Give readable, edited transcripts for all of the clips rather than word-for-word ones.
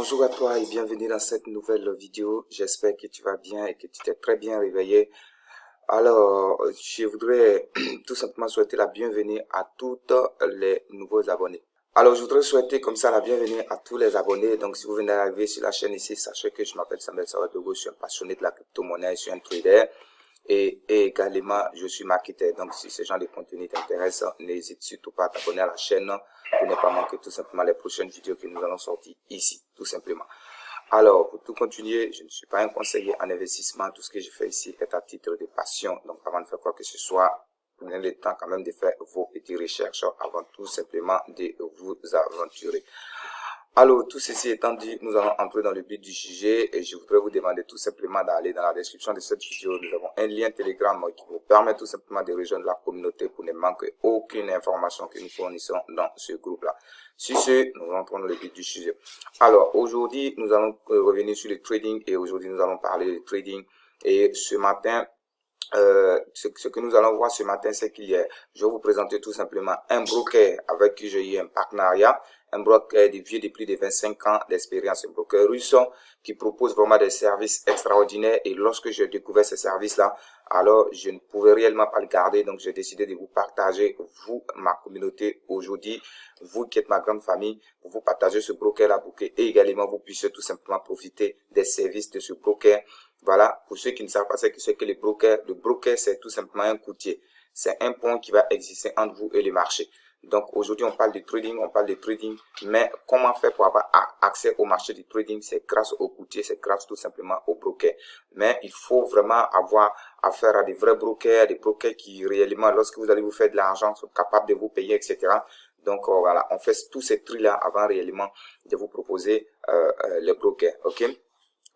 Bonjour à toi et bienvenue dans cette nouvelle vidéo. J'espère que tu vas bien et que tu t'es très bien réveillé. Alors, je voudrais tout simplement souhaiter la bienvenue à tous les nouveaux abonnés. Alors, je voudrais souhaiter comme ça la bienvenue à tous les abonnés. Donc, si vous venez d'arriver sur la chaîne ici, sachez que je m'appelle Samuel Sawadogo, je suis un passionné de la crypto-monnaie, je suis un trader. Et également, je suis marketeur. Donc, si ce genre de contenu t'intéresse, n'hésite surtout pas à t'abonner à la chaîne pour ne pas manquer tout simplement les prochaines vidéos que nous allons sortir ici, tout simplement. Alors, pour tout continuer, je ne suis pas un conseiller en investissement. Tout ce que je fais ici est à titre de passion. Donc, avant de faire quoi que ce soit, prenez le temps quand même de faire vos petites recherches avant tout simplement de vous aventurer. Alors, tout ceci étant dit, nous allons entrer dans le but du sujet et je voudrais vous demander tout simplement d'aller dans la description de cette vidéo. Nous avons un lien Telegram qui vous permet tout simplement de rejoindre la communauté pour ne manquer aucune information que nous fournissons dans ce groupe-là. Sur ce, nous entrons dans le but du sujet. Alors, aujourd'hui, nous allons revenir sur le trading et aujourd'hui, nous allons parler de trading. Et ce matin, ce que nous allons voir ce matin, c'est je vais vous présenter tout simplement un broker avec qui j'ai eu un partenariat, un broker de vieux de plus de 25 ans d'expérience, un broker russe qui propose vraiment des services extraordinaires et lorsque j'ai découvert ces services-là, alors je ne pouvais réellement pas le garder, donc j'ai décidé de vous partager, vous, ma communauté aujourd'hui, vous qui êtes ma grande famille, pour vous partager ce broker-là pour que également vous puissiez tout simplement profiter des services de ce broker. Voilà, pour ceux qui ne savent pas ce que le broker c'est tout simplement un courtier. C'est un pont qui va exister entre vous et le marché. Donc aujourd'hui on parle de trading, mais comment faire pour avoir accès au marché du trading? C'est grâce au courtier, c'est grâce tout simplement au broker. Mais il faut vraiment avoir affaire à des vrais brokers, des brokers qui réellement, lorsque vous allez vous faire de l'argent, sont capables de vous payer, etc. Donc voilà, on fait tous ces trucs-là avant réellement de vous proposer les brokers, ok?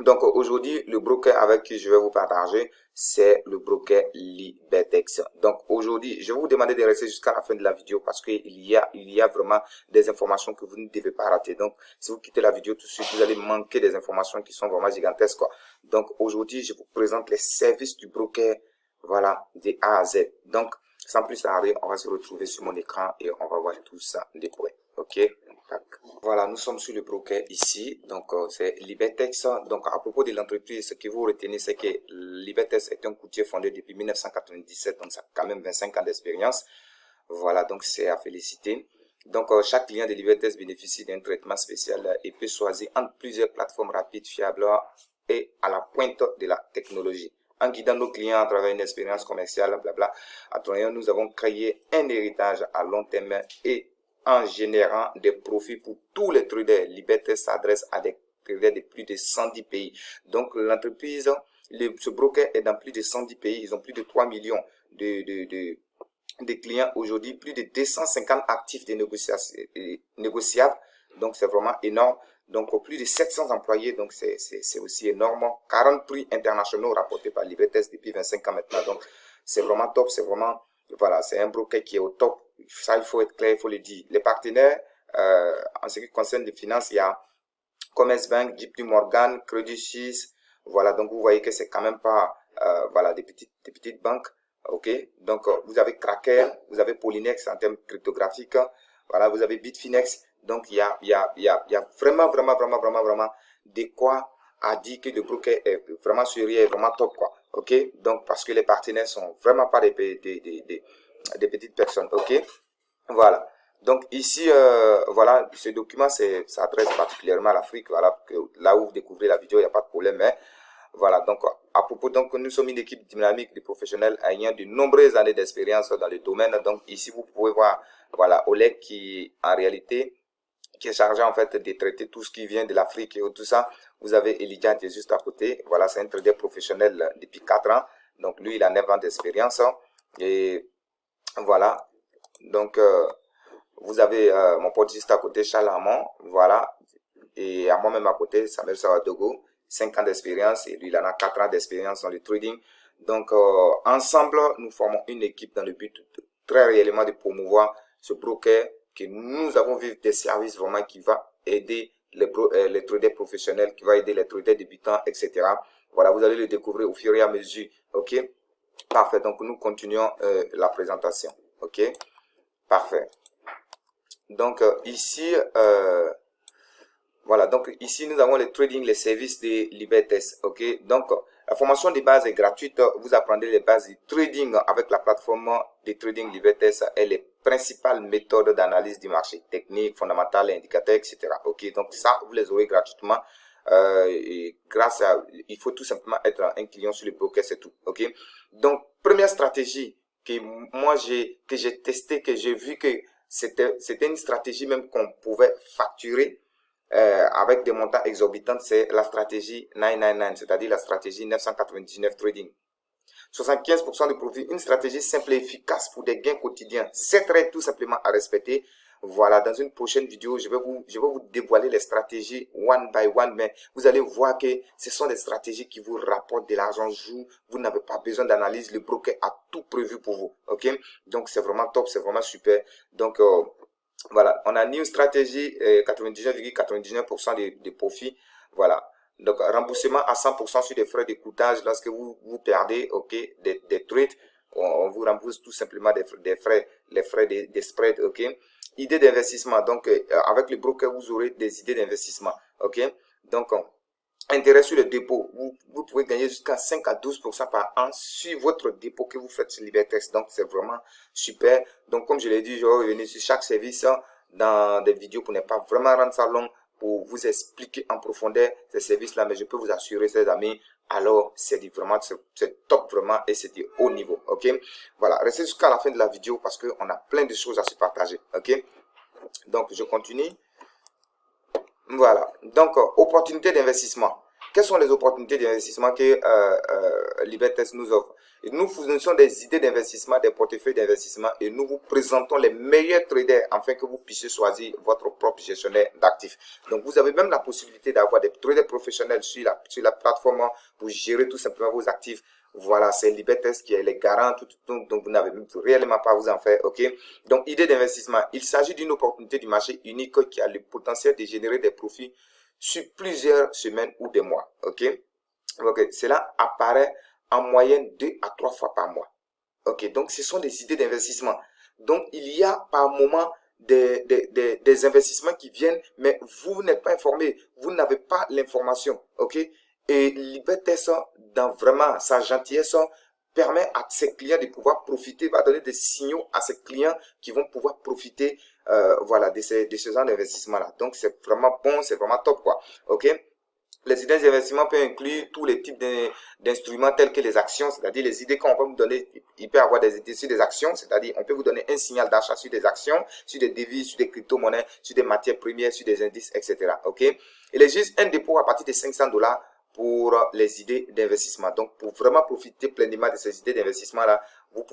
Donc aujourd'hui, le broker avec qui je vais vous partager, c'est le broker Libertex. Donc aujourd'hui, je vais vous demander de rester jusqu'à la fin de la vidéo parce qu'il y a vraiment des informations que vous ne devez pas rater. Donc si vous quittez la vidéo tout de suite, vous allez manquer des informations qui sont vraiment gigantesques, quoi. Donc aujourd'hui, je vous présente les services du broker, voilà, de A à Z. Donc sans plus tarder, on va se retrouver sur mon écran et on va voir tout ça de près. Ok? Voilà, nous sommes sur le broker ici, donc c'est Libertex. Donc à propos de l'entreprise, ce que vous retenez, c'est que Libertex est un courtier fondé depuis 1997, donc ça a quand même 25 ans d'expérience. Voilà, donc c'est à féliciter. Donc chaque client de Libertex bénéficie d'un traitement spécial et peut choisir entre plusieurs plateformes rapides, fiables et à la pointe de la technologie. En guidant nos clients à travers une expérience commerciale, blabla, à travers nous avons créé un héritage à long terme et en générant des profits pour tous les traders. Libertex s'adresse à des traders de plus de 110 pays. Donc l'entreprise, ce broker est dans plus de 110 pays. Ils ont plus de 3 millions de clients aujourd'hui, plus de 250 actifs de négociables. Donc c'est vraiment énorme. Donc plus de 700 employés, donc c'est aussi énorme. 40 prix internationaux rapportés par Libertex depuis 25 ans maintenant. Donc c'est vraiment top, c'est vraiment, voilà, c'est un broker qui est au top. Ça, il faut être clair, il faut le dire. Les partenaires, en ce qui concerne les finances, il y a Commerzbank, JP Morgan, Credit Suisse. Voilà, donc vous voyez que c'est quand même pas voilà, des petites banques. Ok, donc vous avez Kraken, vous avez Polynex en termes cryptographiques. Voilà, vous avez Bitfinex. Donc il y a vraiment de quoi à dire que le broker est vraiment sérieux, est vraiment top, quoi. Ok, donc parce que les partenaires sont vraiment pas des petites personnes. Ok, voilà. Donc ici, voilà, ce document s'adresse particulièrement à l'Afrique. Voilà, là où vous découvrez la vidéo, il n'y a pas de problème. Mais voilà, donc à propos, donc nous sommes une équipe dynamique de professionnels ayant de nombreuses années d'expérience dans le domaine. Donc ici, vous pouvez voir, voilà, Oleg qui en réalité qui est chargé en fait de traiter tout ce qui vient de l'Afrique et tout ça. Vous avez Elijah qui est juste à côté. Voilà, c'est un trader professionnel depuis 4 ans. Donc lui, il a 9 ans d'expérience. Et voilà. Donc vous avez mon pote juste à côté, Charles Hamon. Voilà. Et à moi-même à côté, Samuel Sawadogo. 5 ans d'expérience. Et lui, il en a 4 ans d'expérience dans le trading. Donc ensemble, nous formons une équipe dans le but très réellement de promouvoir ce broker que nous avons vu des services vraiment qui va aider les traders professionnels, qui va aider les traders débutants, etc. Voilà, vous allez le découvrir au fur et à mesure. Ok, parfait. Donc nous continuons la présentation. Ok, parfait. Donc ici, Voilà, donc ici nous avons le trading, les services de Libertest. Ok, donc la formation de base est gratuite. Vous apprendrez les bases du trading avec la plateforme de trading Libertest et les principales méthodes d'analyse du marché, techniques, fondamentales, indicateurs, etc. Ok, donc ça vous les aurez gratuitement. Et grâce à, il faut tout simplement être un client sur le broker, c'est tout. Ok, donc première stratégie que moi j'ai testé, que j'ai vu que c'était une stratégie même qu'on pouvait facturer avec des montants exorbitants, c'est la stratégie 999, c'est-à-dire la stratégie 999 trading. 75% de profit, une stratégie simple et efficace pour des gains quotidiens. C'est très tout simplement à respecter. Voilà, dans une prochaine vidéo, je vais vous dévoiler les stratégies one by one, mais vous allez voir que ce sont des stratégies qui vous rapportent de l'argent jour. Vous n'avez pas besoin d'analyse, le broker a tout prévu pour vous. Ok, donc c'est vraiment top, c'est vraiment super. Donc voilà, on a new stratégie 99,99% de profit. Voilà. Donc, remboursement à 100% sur des frais d'écoutage lorsque vous perdez, ok, des trades. On vous rembourse tout simplement des frais, les frais des spreads, ok. Idée d'investissement. Donc, avec le broker, vous aurez des idées d'investissement, ok. Donc, intérêt sur le dépôt. Vous pouvez gagner jusqu'à 5 à 12% par an sur votre dépôt que vous faites sur Libertest. Donc, c'est vraiment super. Donc, comme je l'ai dit, je vais revenir sur chaque service dans des vidéos pour ne pas vraiment rendre ça long, pour vous expliquer en profondeur ces services-là. Mais je peux vous assurer, ces amis, alors c'est vraiment, c'est top vraiment et c'est du haut niveau. Ok, voilà, restez jusqu'à la fin de la vidéo parce qu'on a plein de choses à se partager. Ok, donc je continue. Voilà, donc opportunités d'investissement. Quelles sont les opportunités d'investissement que Libertest nous offre? Et nous fournissons des idées d'investissement, des portefeuilles d'investissement et nous vous présentons les meilleurs traders afin que vous puissiez choisir votre propre gestionnaire d'actifs. Donc vous avez même la possibilité d'avoir des traders professionnels sur la plateforme pour gérer tout simplement vos actifs. Voilà, c'est Libertest qui est les garants, donc vous n'avez réellement pas à vous en faire, ok? Donc, idée d'investissement. Il s'agit d'une opportunité du marché unique qui a le potentiel de générer des profits sur plusieurs semaines ou des mois, ok? Ok, cela apparaît en moyenne 2 à 3 fois par mois. Ok, donc ce sont des idées d'investissement. Donc, il y a par moment des investissements qui viennent, mais vous n'êtes pas informé, vous n'avez pas l'information, ok? Et Libertest, dans vraiment sa gentillesse, permet à ses clients de pouvoir profiter, va donner des signaux à ses clients qui vont pouvoir profiter voilà, de ce genre d'investissement-là. Donc, c'est vraiment bon, c'est vraiment top, quoi. Ok? Les idées d'investissement peuvent inclure tous les types d'instruments tels que les actions, c'est-à-dire les idées qu'on va vous donner, il peut y avoir des idées sur des actions, c'est-à-dire on peut vous donner un signal d'achat sur des actions, sur des devises, sur des crypto-monnaies, sur des matières premières, sur des indices, etc. Ok? Il existe un dépôt à partir de $500 pour les idées d'investissement. Donc, pour vraiment profiter pleinement de ces idées d'investissement-là, vous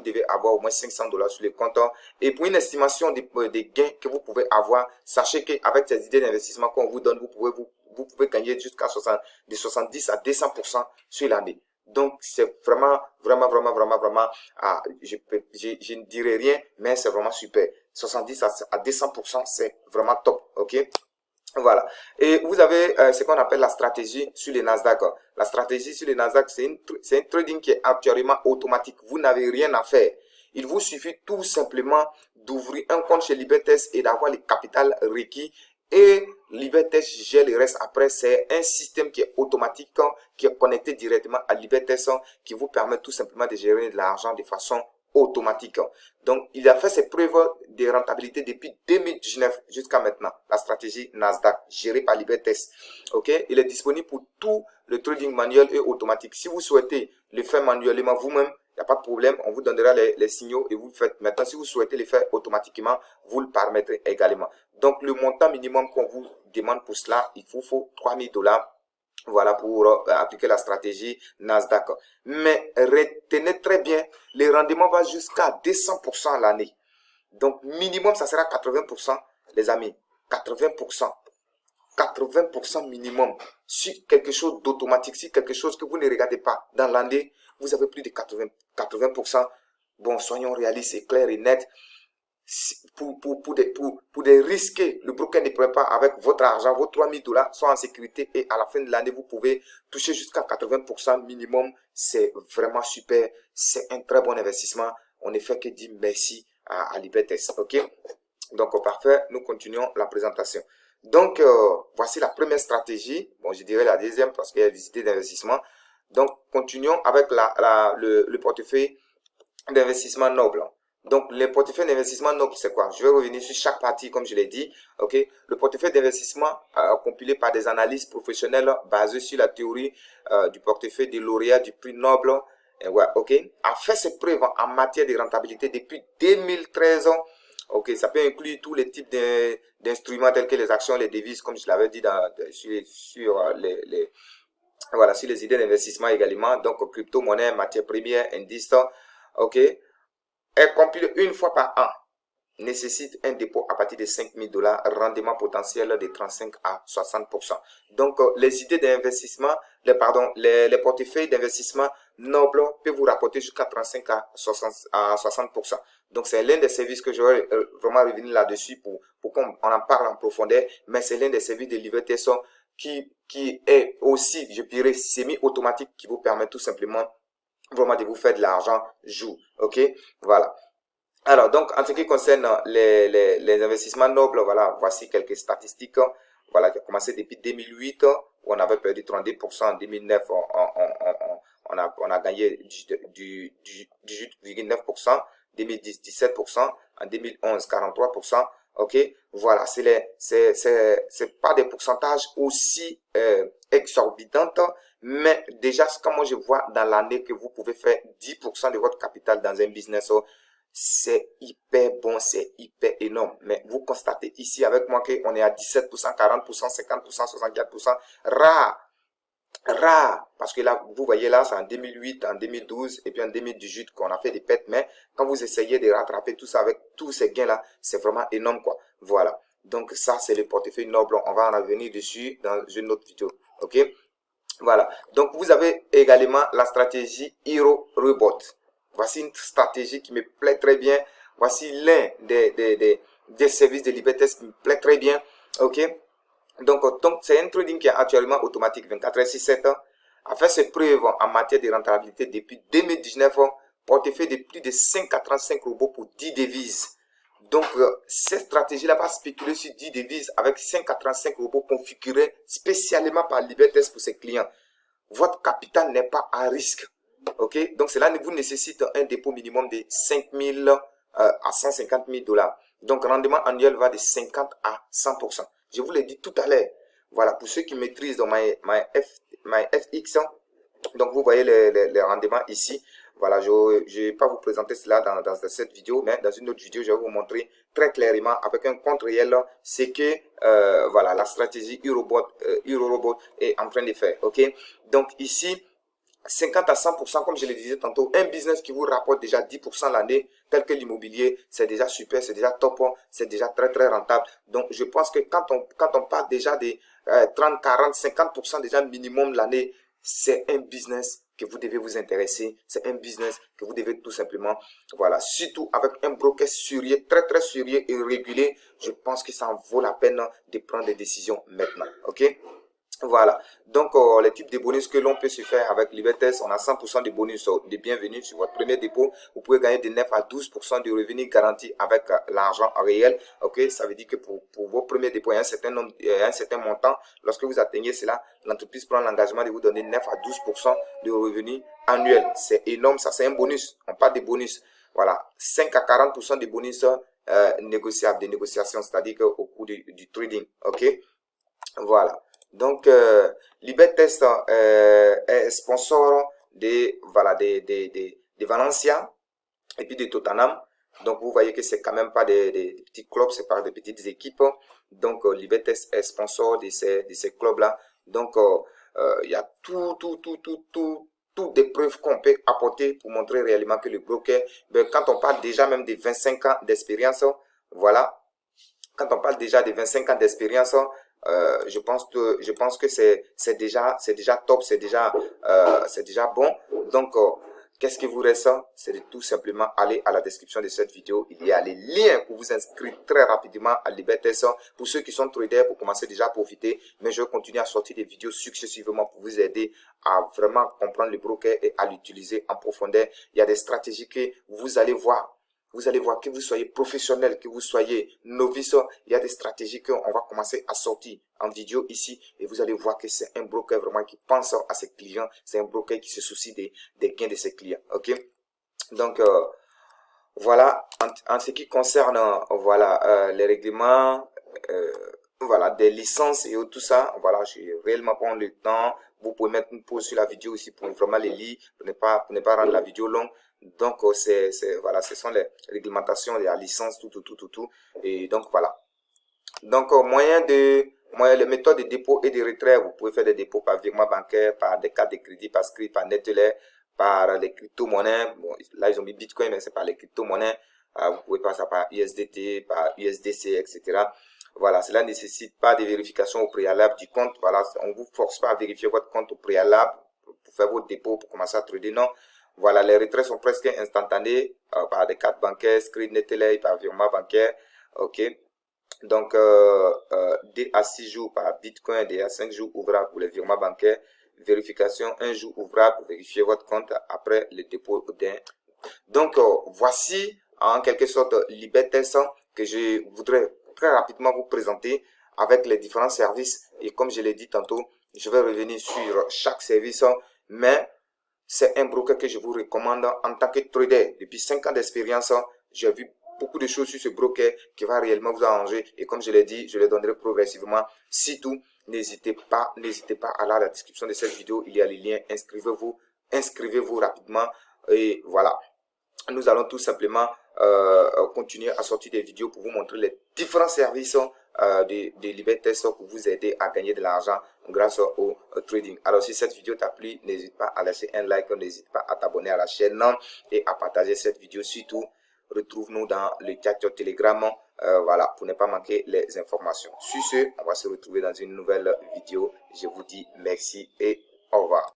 devez avoir au moins $500 sur le compte. Et pour une estimation des gains que vous pouvez avoir, sachez qu'avec ces idées d'investissement qu'on vous donne, vous pouvez gagner jusqu'à 70 à 200% sur l'année. Donc, c'est vraiment, je ne dirais rien, mais c'est vraiment super. 70 à 200%, c'est vraiment top, ok? Voilà. Et vous avez ce qu'on appelle la stratégie sur les Nasdaq. La stratégie sur les Nasdaq, c'est un trading qui est actuellement automatique. Vous n'avez rien à faire. Il vous suffit tout simplement d'ouvrir un compte chez Libertest et d'avoir le capital requis. Et Libertest gère le reste après. C'est un système qui est automatique, qui est connecté directement à Libertest, qui vous permet tout simplement de gérer de l'argent de façon automatique. Donc, il a fait ses preuves de rentabilité depuis 2019 jusqu'à maintenant. La stratégie Nasdaq, gérée par Libertest. Ok, il est disponible pour tout le trading manuel et automatique. Si vous souhaitez le faire manuellement vous-même, il n'y a pas de problème. On vous donnera les signaux et vous le faites. Maintenant, si vous souhaitez le faire automatiquement, vous le permettrez également. Donc, le montant minimum qu'on vous demande pour cela, il vous faut $3000. Voilà pour appliquer la stratégie Nasdaq. Mais retenez très bien, les rendements vont jusqu'à 200% à l'année. Donc, minimum, ça sera 80%, les amis. 80%. 80% minimum sur quelque chose d'automatique, sur quelque chose que vous ne regardez pas. Dans l'année, vous avez plus de 80%. Bon, soyons réalistes et clairs et nets. Pour des risques, le broker ne pourrait pas, avec votre argent, vos $3000 sont en sécurité et à la fin de l'année, vous pouvez toucher jusqu'à 80% minimum. C'est vraiment super. C'est un très bon investissement. On ne fait que dire merci à Libertest. Ok? Donc, parfait. Nous continuons la présentation. Donc, voici la première stratégie. Bon, je dirais la deuxième parce qu'il y a des idées d'investissement. Donc, continuons avec le portefeuille d'investissement noble. Donc, le portefeuille d'investissement noble, c'est quoi? Je vais revenir sur chaque partie, comme je l'ai dit. Ok, le portefeuille d'investissement compilé par des analystes professionnels basés sur la théorie du portefeuille des lauréats du prix Nobel. Et ouais, ok, a fait ses preuves en matière de rentabilité depuis 2013. Ok, ça peut inclure tous les types d'instruments tels que les actions, les devises, comme je l'avais dit sur voilà, sur les idées d'investissement également. Donc, crypto-monnaie, matières premières, indices. Ok, est compilé une fois par an. Nécessite un dépôt à partir de 5 000 $, rendement potentiel de 35 à 60%. Donc, les idées d'investissement, les portefeuilles d'investissement nobles peuvent vous rapporter jusqu'à 35 à 60%. Donc, c'est l'un des services que je vais vraiment revenir là-dessus pour qu'on en parle en profondeur, mais c'est l'un des services de Liberté qui est aussi, je dirais, semi-automatique, qui vous permet tout simplement vraiment de vous faire de l'argent jour. Ok, voilà. Alors, donc, en ce qui concerne les investissements nobles, voilà, voici quelques statistiques. Voilà, qui a commencé depuis 2008, où on avait perdu 32%. En 2009, on a gagné 18,9%. 2010, 17%. En 2011, 43%. Ok, voilà, c'est pas des pourcentages aussi exorbitants, mais déjà, comme moi je vois dans l'année que vous pouvez faire 10% de votre capital dans un business, c'est hyper bon, c'est hyper énorme. Mais vous constatez ici avec moi qu'on est à 17%, 40%, 50%, 64%. Rare. Parce que là, vous voyez là, c'est en 2008, en 2012 et puis en 2018 qu'on a fait des pertes. Mais quand vous essayez de rattraper tout ça avec tous ces gains-là, c'est vraiment énorme, quoi. Voilà. Donc ça, c'est le portefeuille noble. On va en revenir dessus dans une autre vidéo. Ok? Voilà. Donc vous avez également la stratégie Hero Robot. Voici une stratégie qui me plaît très bien. Voici l'un des services de Liberté qui me plaît très bien. Ok. Donc c'est un trading qui est actuellement automatique 24h/7. A fait ses preuves en matière de rentabilité depuis 2019. Portefeuille de plus de 5 à 35 robots pour 10 devises. Donc, cette stratégie-là va spéculer sur 10 devises avec 5 à 35 robots configurés spécialement par Libertest pour ses clients. Votre capital n'est pas à risque. Ok, donc cela vous nécessite un dépôt minimum de 5 000 à 150 000 $. Donc, rendement annuel va de 50 à 100%. Je vous l'ai dit tout à l'heure. Voilà, pour ceux qui maîtrisent dans MyFX, donc vous voyez les rendements ici. Voilà, je ne vais pas vous présenter cela dans cette vidéo, mais dans une autre vidéo, je vais vous montrer très clairement avec un compte réel ce que voilà, la stratégie Eurorobot est en train de faire. Ok, donc ici, 50 à 100%, comme je le disais tantôt, un business qui vous rapporte déjà 10% l'année, tel que l'immobilier, c'est déjà super, c'est déjà top, c'est déjà très très rentable. Donc je pense que quand on parle déjà de 30, 40, 50% déjà minimum l'année, c'est un business que vous devez vous intéresser, c'est un business que vous devez tout simplement, voilà, surtout avec un broker sérieux, très très sérieux et régulier, je pense que ça en vaut la peine de prendre des décisions maintenant, ok? Voilà, donc les types de bonus que l'on peut se faire avec Libertest, on a 100% de bonus de bienvenue sur votre premier dépôt. Vous pouvez gagner de 9 à 12% de revenus garantis avec l'argent réel. Ok, ça veut dire que pour vos premiers dépôts, il y a un certain montant. Lorsque vous atteignez cela, l'entreprise prend l'engagement de vous donner 9 à 12% de revenus annuels. C'est énorme, ça c'est un bonus. On parle de bonus. Voilà, 5 à 40% de bonus négociables, des négociations, c'est-à-dire au cours du trading. Ok, voilà. Donc, Libertest est sponsor voilà, de Valencia et puis de Tottenham. Donc, vous voyez que c'est quand même pas des petits clubs, c'est pas des petites équipes. Donc, Libertest est sponsor de ces clubs-là. Donc, il y a toutes des preuves qu'on peut apporter pour montrer réellement que le broker, ben, quand on parle déjà même de 25 ans d'expérience, voilà, quand on parle déjà de 25 ans d'expérience, je pense que c'est déjà top, c'est déjà bon. Donc qu'est-ce qui vous reste? C'est de tout simplement aller à la description de cette vidéo. Il y a les liens pour vous inscrire très rapidement à Libertest. Pour ceux qui sont traders, pour commencer déjà à profiter. Mais je vais continuer à sortir des vidéos successivement pour vous aider à vraiment comprendre le broker et à l'utiliser en profondeur. Il y a des stratégies que vous allez voir. vous allez voir que vous soyez professionnel, que vous soyez novice, il y a des stratégies qu'on va commencer à sortir en vidéo ici et vous allez voir que c'est un broker vraiment qui pense à ses clients, c'est un broker qui se soucie des gains de ses clients, ok? Donc, voilà, en ce qui concerne voilà, les règlements, voilà, des licences et tout ça, voilà, je vais réellement prendre le temps. Vous pouvez mettre une pause sur la vidéo aussi pour vraiment les lire, pour ne pas rendre la vidéo longue. Donc, voilà, ce sont les réglementations, la licence, tout. Et donc, voilà. Donc, les méthodes de dépôt et de retrait, vous pouvez faire des dépôts par virement bancaire, par des cartes de crédit, par script, par Neteller, par les crypto-monnaies. Bon, là, ils ont mis Bitcoin, mais c'est par les crypto-monnaies. Vous pouvez faire ça par USDT, par USDC, etc. Voilà, cela ne nécessite pas de vérification au préalable du compte. Voilà, on ne vous force pas à vérifier votre compte au préalable pour faire vos dépôts, pour commencer à trader. Non. Voilà, les retraits sont presque instantanés par des cartes bancaires, script, Neteller, par virement bancaire. Ok. Donc, D à 6 jours par Bitcoin, D à 5 jours ouvrables pour les virements bancaires. Vérification 1 jour ouvrable pour vérifier votre compte après le dépôt d'un. Donc, voici en quelque sorte l'IBTS que je voudrais très rapidement vous présenter avec les différents services. Et comme je l'ai dit tantôt, je vais revenir sur chaque service, mais c'est un broker que je vous recommande en tant que trader. Depuis 5 ans d'expérience, j'ai vu beaucoup de choses sur ce broker qui va réellement vous arranger. Et comme je l'ai dit, je les donnerai progressivement. Surtout, n'hésitez pas à aller à la description de cette vidéo. Il y a les liens. Inscrivez-vous rapidement. Et voilà. Nous allons tout simplement continuer à sortir des vidéos pour vous montrer les différents services de LiberTest pour vous aider à gagner de l'argent grâce au trading. Alors si cette vidéo t'a plu, n'hésite pas à laisser un like, n'hésite pas à t'abonner à la chaîne et à partager cette vidéo. Surtout, retrouve-nous dans le chat Telegram, voilà, pour ne pas manquer les informations. Sur ce, on va se retrouver dans une nouvelle vidéo. Je vous dis merci et au revoir.